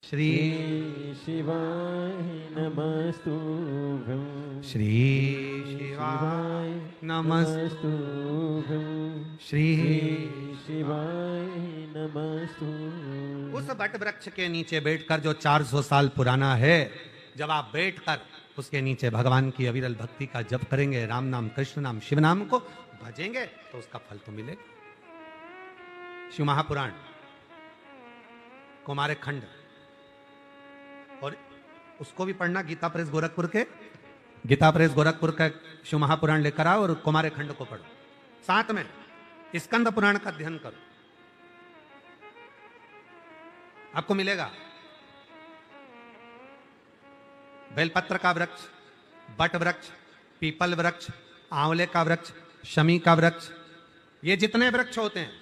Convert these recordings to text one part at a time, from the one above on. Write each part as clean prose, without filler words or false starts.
श्री शिवाय नमस्तुभ्यं श्री शिवाय नमस्तुभ्यं श्री शिवाय नमस्तु। उस बट वृक्ष के नीचे बैठकर जो 400 साल पुराना है, जब आप बैठकर उसके नीचे भगवान की अविरल भक्ति का जप करेंगे, राम नाम, कृष्ण नाम, शिव नाम को भजेंगे, तो उसका फल तो मिलेगा। शिव महापुराण, कुमार खंड, और उसको भी पढ़ना, गीता प्रेस गोरखपुर के, गीता प्रेस गोरखपुर का शिव महापुराण लेकर आओ और कुमार खंड को पढ़ो। साथ में स्कंद पुराण का अध्ययन करो, आपको मिलेगा बेलपत्र का वृक्ष, बट वृक्ष, पीपल वृक्ष, आंवले का वृक्ष, शमी का वृक्ष, ये जितने वृक्ष होते हैं,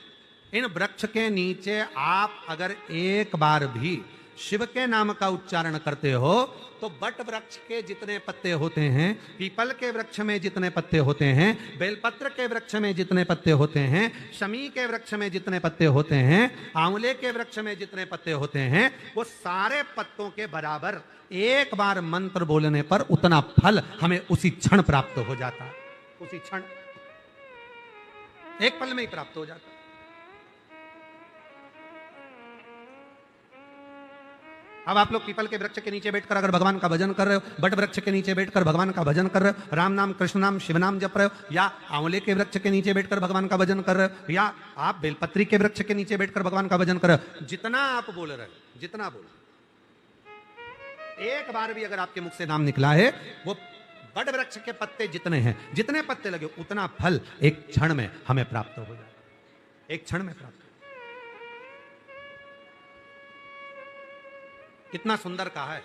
इन वृक्ष के नीचे आप अगर एक बार भी शिव के नाम का उच्चारण करते हो, तो बट वृक्ष के जितने पत्ते होते हैं, पीपल के वृक्ष में जितने पत्ते होते हैं, बेलपत्र के वृक्ष में जितने पत्ते होते हैं, शमी के वृक्ष में जितने पत्ते होते हैं, आंवले के वृक्ष में जितने पत्ते होते हैं, वो सारे पत्तों के बराबर एक बार मंत्र बोलने पर उतना फल हमें उसी क्षण प्राप्त हो जाता है। उसी क्षण, एक पल में ही प्राप्त हो जाता है। अब आप लोग पीपल के वृक्ष के नीचे बैठकर अगर भगवान का भजन कर रहे हो, बट वृक्ष के नीचे बैठकर भगवान का भजन कर रहे हो, राम नाम, कृष्ण नाम, शिव नाम जप रहे हो, या आंवले के वृक्ष के नीचे बैठकर भगवान का भजन कर रहे हो, या आप बेलपत्री के वृक्ष के नीचे बैठकर भगवान का भजन कर रहे हो, जितना आप बोल रहे हो, जितना बोल, एक बार भी अगर आपके मुख से नाम निकला है, वो बट वृक्ष के पत्ते जितने हैं, जितने पत्ते लगे, उतना फल एक क्षण में हमें प्राप्त हो जाए, एक क्षण में प्राप्त। कितना सुंदर कहा है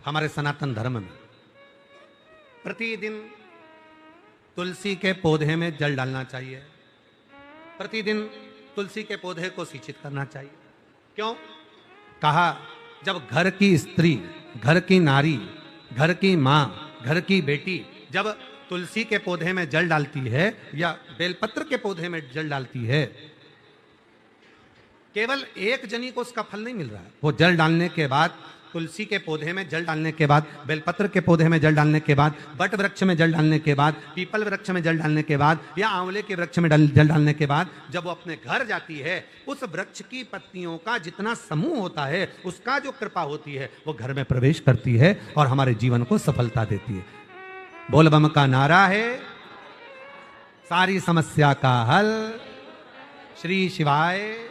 हमारे सनातन धर्म में। प्रतिदिन तुलसी के पौधे में जल डालना चाहिए, प्रतिदिन तुलसी के पौधे को सिंचित करना चाहिए। क्यों? कहा, जब घर की स्त्री, घर की नारी, घर की मां, घर की बेटी जब तुलसी के पौधे में जल डालती है या बेलपत्र के पौधे में जल डालती है, केवल एक जनी को उसका फल नहीं मिल रहा है, वो जल डालने के बाद, तुलसी के पौधे में जल डालने के बाद, बेलपत्र के पौधे में जल डालने के बाद, बट वृक्ष में जल डालने के बाद, पीपल वृक्ष में जल डालने के बाद, या आंवले के वृक्ष में जल डालने के बाद, जब वो अपने घर जाती है, उस वृक्ष की पत्तियों का जितना समूह होता है, उसका जो कृपा होती है, वो घर में प्रवेश करती है और हमारे जीवन को सफलता देती है। बोल बम का नारा है, सारी समस्या का हल, श्री शिवाय।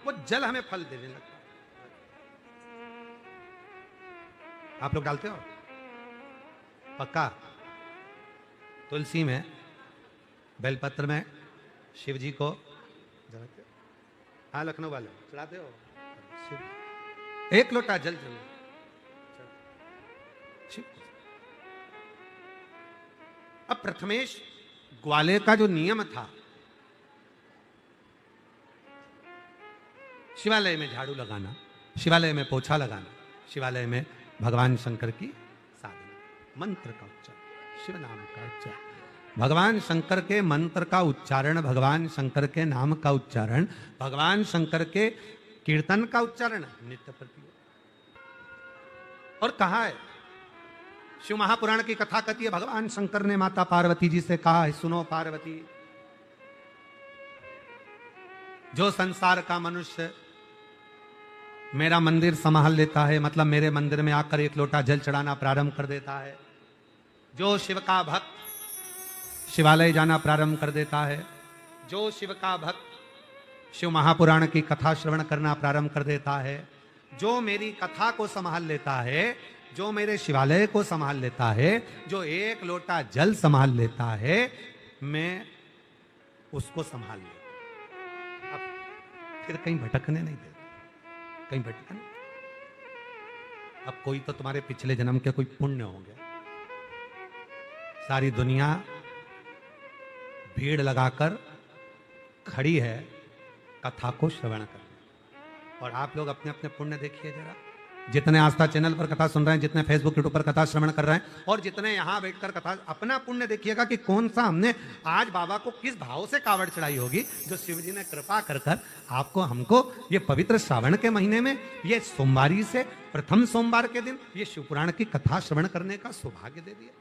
वो जल हमें फल देने लगता है। आप लोग डालते हो पक्का? तुलसी में, बेलपत्र में शिव जी को चढ़ाते हो? हाँ, लखनऊ वाले चढ़ाते हो? शिव, एक लोटा जल चल शिव। अब प्रथमेश ग्वाले का जो नियम था, शिवालय में झाड़ू लगाना, शिवालय में पोछा लगाना, शिवालय में भगवान शंकर की साधना, मंत्र का उच्चारण, शिव नाम का उच्चारण, भगवान शंकर के मंत्र का उच्चारण, भगवान शंकर के नाम का उच्चारण, भगवान शंकर के कीर्तन का उच्चारण नित्य प्रति। और कहा है, शिव महापुराण की कथा कहती है, भगवान शंकर ने माता पार्वती जी से कहा है, सुनो पार्वती, जो संसार का मनुष्य मेरा मंदिर संभाल लेता है, मतलब मेरे मंदिर में आकर एक लोटा जल चढ़ाना प्रारंभ कर देता है, जो शिव का भक्त शिवालय जाना प्रारंभ कर देता है, जो शिव का भक्त शिव महापुराण की कथा श्रवण करना प्रारंभ कर देता है, जो मेरी कथा को संभाल लेता है, जो मेरे शिवालय को संभाल लेता है, जो एक लोटा जल संभाल लेता है, मैं उसको संभाल लेता। अब फिर कहीं भटकने नहीं देता, कहीं भटकने। अब कोई तो तुम्हारे पिछले जन्म के कोई पुण्य हो गया, सारी दुनिया भीड़ लगाकर खड़ी है कथा को श्रवण करने, और आप लोग अपने अपने पुण्य देखिए जरा, जितने आस्था चैनल पर कथा सुन रहे हैं, जितने फेसबुक यूट्यूब पर कथा श्रवण कर रहे हैं और जितने यहाँ बैठकर कथा, अपना पुण्य देखिएगा कि कौन सा हमने आज बाबा को किस भाव से कावड़ चढ़ाई होगी, जो शिव जी ने कृपा कर कर आपको हमको ये पवित्र श्रावण के महीने में, ये सोमवारी से प्रथम सोमवार के दिन ये शिव पुराण की कथा श्रवण करने का सौभाग्य दे दिया।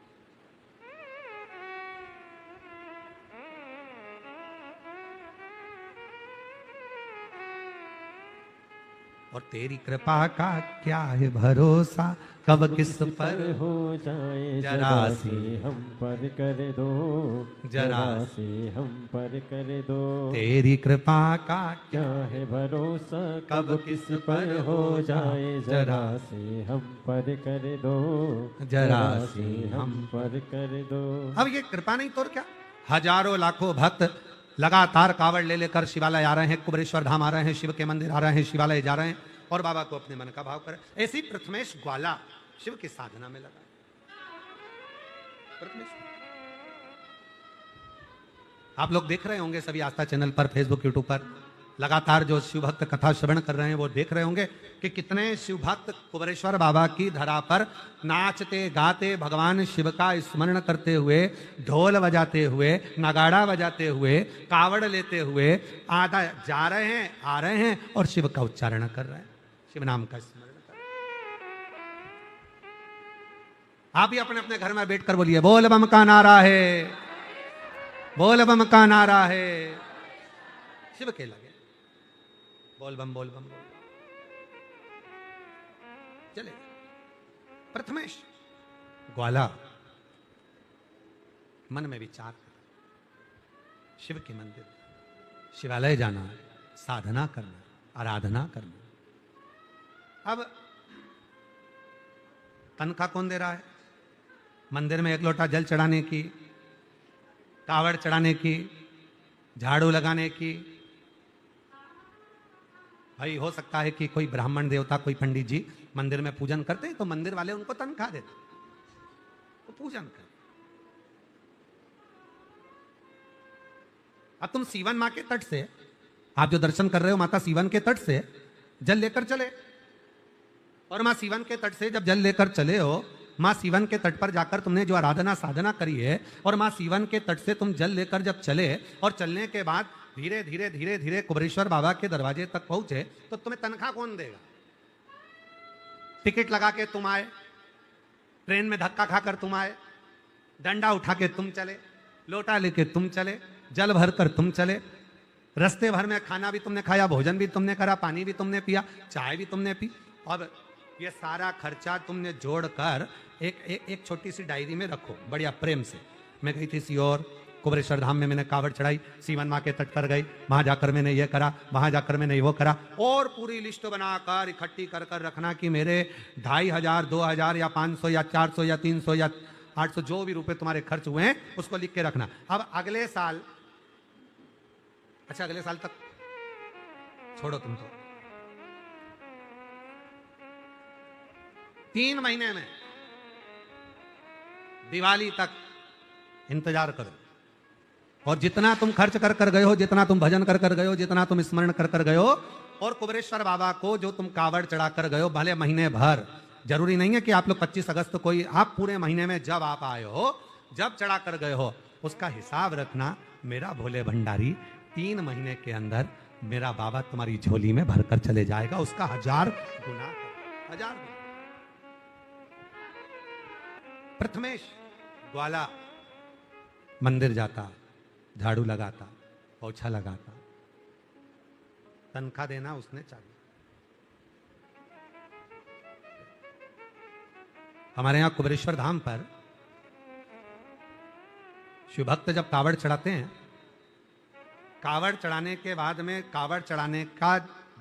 और तेरी कृपा का क्या है भरोसा, कब किस पर हो जाए जरा जरा सी से हम पर कर दो, जरा जरा से हम पर कर दो। तेरी कृपा का क्या है भरोसा, कब किस पर हो जाए जरा से हम पर कर दो, जरा से हम पर कर दो। अब ये कृपा नहीं तो और क्या। हजारों लाखों भक्त लगातार कावड़ ले लेकर शिवालय आ रहे हैं, कुबेरेश्वर धाम आ रहे हैं, शिव के मंदिर आ रहे हैं, शिवालय जा रहे हैं और बाबा को अपने मन का भाव करें। ऐसी प्रथमेश ग्वाला शिव की साधना में लगा। प्रथमेश, आप लोग देख रहे होंगे सभी आस्था चैनल पर, फेसबुक यूट्यूब पर लगातार जो शिव भक्त कथा श्रवण कर रहे हैं वो देख रहे होंगे कि कितने शिव भक्त कुबेरेश्वर बाबा की धरा पर नाचते गाते भगवान शिव का स्मरण करते हुए, ढोल बजाते हुए, नगाड़ा बजाते हुए, कावड़ लेते हुए आधा जा रहे हैं, आ रहे हैं और शिव का उच्चारण कर रहे हैं, शिव नाम का स्मरण कर रहे हैं। आप भी अपने अपने घर में बैठकर बोलिए, बोल बम का नारा है, बोल बम का नारा है। शिव के लगे बोल बम बोल बम बोल चले। प्रथमेश ग्वाला मन में विचार कर, शिव के मंदिर, शिवालय जाना, साधना करना, आराधना करना। अब तनख्वाह कौन दे रहा है? मंदिर में एक लोटा जल चढ़ाने की, कावड़ चढ़ाने की, झाड़ू लगाने की। भाई हो सकता है कि कोई ब्राह्मण देवता, कोई पंडित जी मंदिर में पूजन करते हैं तो मंदिर वाले उनको तनख्वाह देते, तो पूजन कर। अब तुम सीवन मां के तट से, आप जो दर्शन कर रहे हो माता सीवन के तट से जल लेकर चले, और मां सीवन के तट से जब जल लेकर चले हो, मां सीवन के तट पर जाकर तुमने जो आराधना साधना करी है, और मां सीवन के तट से तुम जल लेकर जब चले और चलने के बाद धीरे धीरे धीरे धीरे कुबेरेश्वर बाबा के दरवाजे तक पहुंचे, तो तुम्हें तनख्वाह कौन देगा? टिकट लगा के तुम आए, ट्रेन में धक्का खाकर तुम आए, डंडा उठा के तुम चले, लोटा लेके तुम चले, जल भर कर तुम चले, रास्ते भर में खाना भी तुमने खाया, भोजन भी तुमने करा, पानी भी तुमने पिया, चाय भी तुमने पी, और ये सारा खर्चा तुमने जोड़कर एक छोटी सी डायरी में रखो बढ़िया प्रेम से। मैं गई थी सीहोर, कुबेरेश्वर धाम में मैंने कावड़ चढ़ाई, सीवन माँ के तट पर गई, वहां जाकर मैंने ये करा, वहां जाकर मैंने वो करा, और पूरी लिस्ट बनाकर इकट्ठी कर कर रखना कि मेरे 2500, 2000 या 500 या 400 या 300 या 800 जो भी रुपए तुम्हारे खर्च हुए हैं उसको लिख के रखना। अब अगले साल, अच्छा अगले साल तक छोड़ो तुम, तो 3 महीने में दिवाली तक इंतजार करो, और जितना तुम खर्च कर कर गए हो, जितना तुम भजन कर कर गए हो, जितना तुम स्मरण कर कर गए हो, और कुबेरेश्वर बाबा को जो तुम कावड़ चढ़ा कर गए हो, भले महीने भर, जरूरी नहीं है कि आप लोग 25 अगस्त को ही, आप पूरे महीने में जब आप आए हो, जब चढ़ा कर गए हो, उसका हिसाब रखना। मेरा भोले भंडारी 3 महीने के अंदर मेरा बाबा तुम्हारी झोली में भरकर चले जाएगा, उसका 1000 गुना, 1000 गुना। प्रथमेश ग्वाला मंदिर जाता, झाड़ू लगाता, पोछा लगाता, तनख्वाह देना उसने चालू। हमारे यहां कुबेरेश्वर धाम पर शिव भक्त जब कावड़ चढ़ाते हैं, कावड़ चढ़ाने के बाद में, कावड़ चढ़ाने का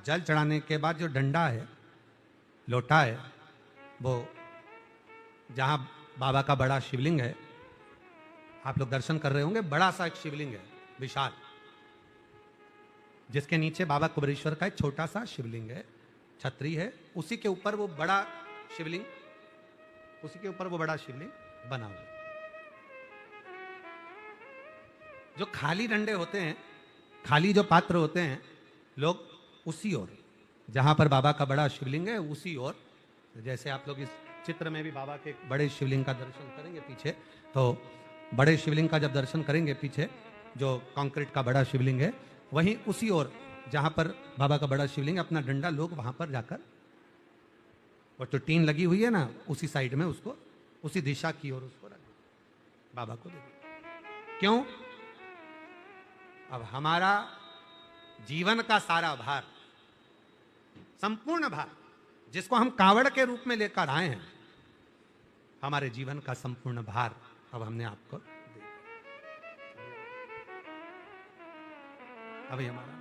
जल चढ़ाने के बाद जो डंडा है, लोटा है, वो जहां बाबा का बड़ा शिवलिंग है, आप लोग दर्शन कर रहे होंगे, बड़ा सा एक शिवलिंग है विशाल, जिसके नीचे बाबा कुबेरेश्वर का एक छोटा सा शिवलिंग है, छतरी है, उसी के ऊपर वो बड़ा शिवलिंग, उसी के ऊपर वो बड़ा शिवलिंग बना हुआ। जो खाली डंडे होते हैं, खाली जो पात्र होते हैं, लोग उसी ओर, जहां पर बाबा का बड़ा शिवलिंग है, उसी ओर जैसे आप लोग इस चित्र में भी बाबा के एक बड़े शिवलिंग का दर्शन करेंगे पीछे, तो बड़े शिवलिंग का जब दर्शन करेंगे पीछे जो कंक्रीट का बड़ा शिवलिंग है, वहीं उसी ओर जहां पर बाबा का बड़ा शिवलिंग है, अपना डंडा लोग वहां पर जाकर, और जो टीन लगी हुई है ना उसी साइड में, उसको उसी दिशा की ओर उसको रख बाबा को दे। क्यों? अब हमारा जीवन का सारा भार, संपूर्ण भार, जिसको हम कावड़ के रूप में लेकर आए हैं, हमारे जीवन का संपूर्ण भार अब हमने आपको दे दिया। अभी हमारा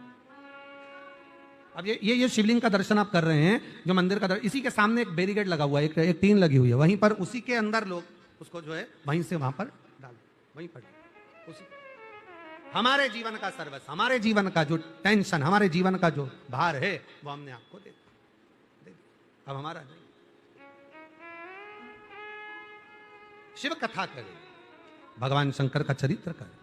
अब ये शिवलिंग का दर्शन आप कर रहे हैं, जो मंदिर का दर्शन, इसी के सामने एक बैरिकेड लगा हुआ है, एक टीन लगी हुई है, वहीं पर उसी के अंदर लोग उसको जो है वहीं से वहां पर डाल, वहीं पर उसी हमारे जीवन का सर्वस्व, हमारे जीवन का जो टेंशन, हमारे जीवन का जो भार है, वो हमने आपको दे दिया। अब हमारा नहीं। शिव कथा करें, भगवान शंकर का चरित्र करें।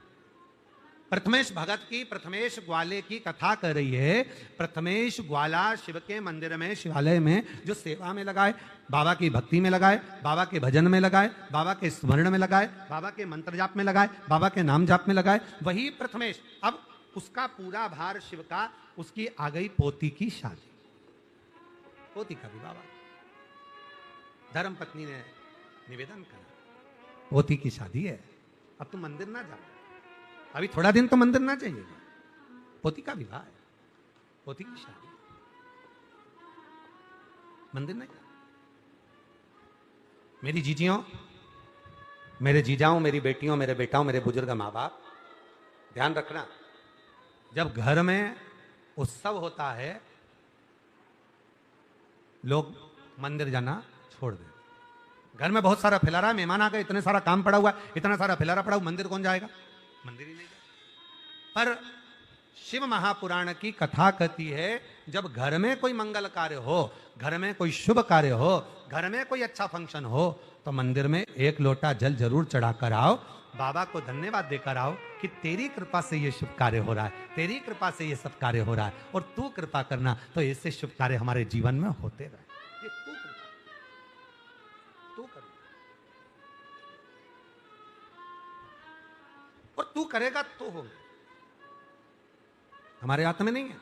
प्रथमेश भगत की, प्रथमेश ग्वाले की कथा कर रही है। प्रथमेश ग्वाला शिव के मंदिर में, शिवालय में जो सेवा में लगाए, बाबा की भक्ति में लगाए, बाबा के भजन में लगाए, बाबा के स्मरण में लगाए, बाबा के मंत्र जाप में लगाए, बाबा के नाम जाप में लगाए, वही प्रथमेश। अब उसका पूरा भार शिव का, उसकी आ गई पोती की शादी, पोती का भी बाबा, धर्म पत्नी ने निवेदन करा, पोती की शादी है, अब तुम मंदिर ना जाओ, अभी थोड़ा दिन तो मंदिर ना जाइएगा, पोती का विवाह है, पोती की शादी, मंदिर नहीं जाओ। मेरी जीजियों, मेरे जीजाओं, मेरी बेटियों, मेरे बेटाओं, मेरे बुजुर्ग माँ बाप, ध्यान रखना, जब घर में उत्सव होता है, लोग मंदिर जाना छोड़ दें। घर में बहुत सारा फैला रहा है, मेहमान आ गए, इतने सारा काम पड़ा हुआ है, इतना सारा फैलारा पड़ा हुआ, मंदिर कौन जाएगा? मंदिर ही नहीं जाएगा। पर शिव महापुराण की कथा कहती है, जब घर में कोई मंगल कार्य हो, घर में कोई शुभ कार्य हो, घर में कोई अच्छा फंक्शन हो, तो मंदिर में एक लोटा जल जरूर चढ़ाकर आओ, बाबा को धन्यवाद देकर आओ कि तेरी कृपा से ये शुभ कार्य हो रहा है, तेरी कृपा से ये सब कार्य हो रहा है, और तू कृपा करना तो ऐसे शुभ कार्य हमारे जीवन में होते रहे। ये तू कर, और तू करेगा तो होगा, हमारे हाथ में नहीं है।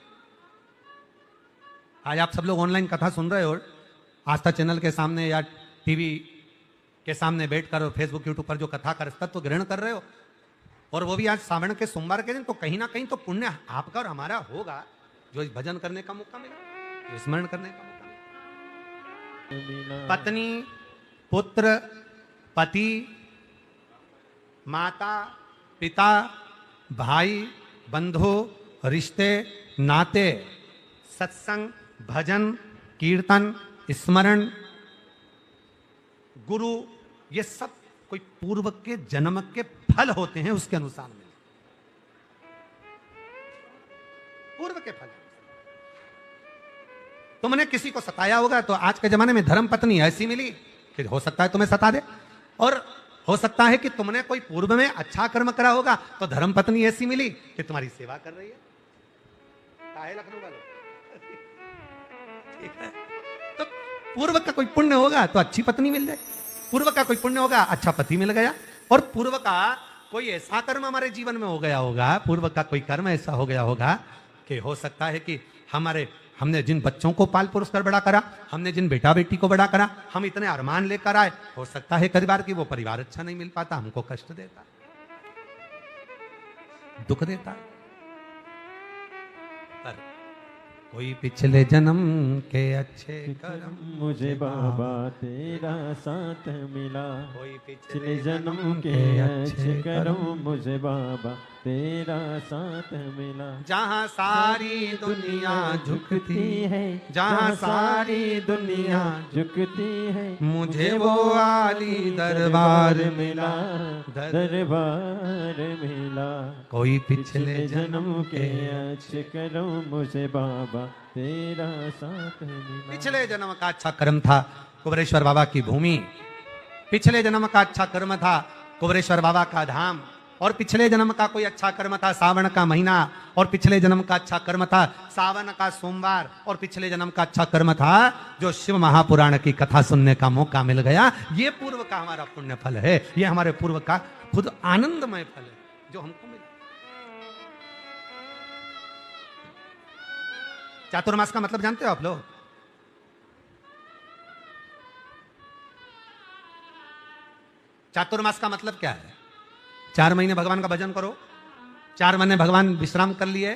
आज आप सब लोग ऑनलाइन कथा सुन रहे हो, आस्था चैनल के सामने या टीवी के सामने बैठकर और फेसबुक यूट्यूब पर जो कथा का तत्व ग्रहण कर रहे हो, और वो भी आज सावन के सोमवार के दिन, तो कहीं ना कहीं तो पुण्य आपका और हमारा होगा, जो इस भजन करने का मौका मिला, जो स्मरण करने का मौका मिला। पत्नी, पुत्र, पति, माता, पिता, भाई, बंधु, रिश्ते, नाते, सत्संग, भजन, कीर्तन, स्मरण, गुरु, ये सब कोई पूर्व के जन्म के फल होते हैं, उसके अनुसार मिले, पूर्व के फल। तुमने किसी को सताया होगा, तो आज के जमाने में धर्म पत्नी ऐसी मिली कि हो सकता है तुम्हें सता दे, और हो सकता है कि तुमने कोई पूर्व में अच्छा कर्म करा होगा, तो धर्म पत्नी ऐसी मिली कि तुम्हारी सेवा कर रही है। काहे लखनऊ वालों, ठीक है? तो पूर्व का कोई पुण्य होगा तो अच्छी पत्नी मिल जाए, पूर्व का कोई पुण्य होगा अच्छा पति मिल गया, और पूर्व का कोई ऐसा कर्म हमारे जीवन में हो गया होगा, पूर्व का कोई कर्म ऐसा हो गया होगा कि हो सकता है कि हमने जिन बच्चों को पाल पोस कर बड़ा करा, हमने जिन बेटा बेटी को बड़ा करा, हम इतने अरमान लेकर आए, हो सकता है कई बार कि वो परिवार अच्छा नहीं मिल पाता, हमको कष्ट देता, दुख देता। पर कोई पिछले जन्म के अच्छे कर्म, मुझे बाबा तेरा साथ मिला, कोई पिछले जन्म के अच्छे कर्म, मुझे बाबा तेरा साथ मिला। जहाँ सारी दुनिया झुकती है, जहाँ सारी दुनिया झुकती है, मुझे वो आली दरबार मिला, दरबार मिला। कोई पिछले जन्म के अच्छे कर्म, मुझे बाबा तेरा साथ मिला। पिछले जन्म का अच्छा कर्म था कुबरेश्वर बाबा की भूमि, पिछले जन्म का अच्छा कर्म था कुबरेश्वर बाबा का धाम, और पिछले जन्म का कोई अच्छा कर्म था सावन का महीना, और पिछले जन्म का अच्छा कर्म था सावन का सोमवार, और पिछले जन्म का अच्छा कर्म था जो शिव महापुराण की कथा सुनने का मौका मिल गया। ये पूर्व का हमारा पुण्य फल है, ये हमारे पूर्व का खुद आनंदमय फल है जो हमको मिला। चातुर्मास का मतलब जानते हो आप लोग? चातुर्मास का मतलब क्या है? 4 महीने भगवान का भजन करो, 4 महीने भगवान विश्राम कर लिए,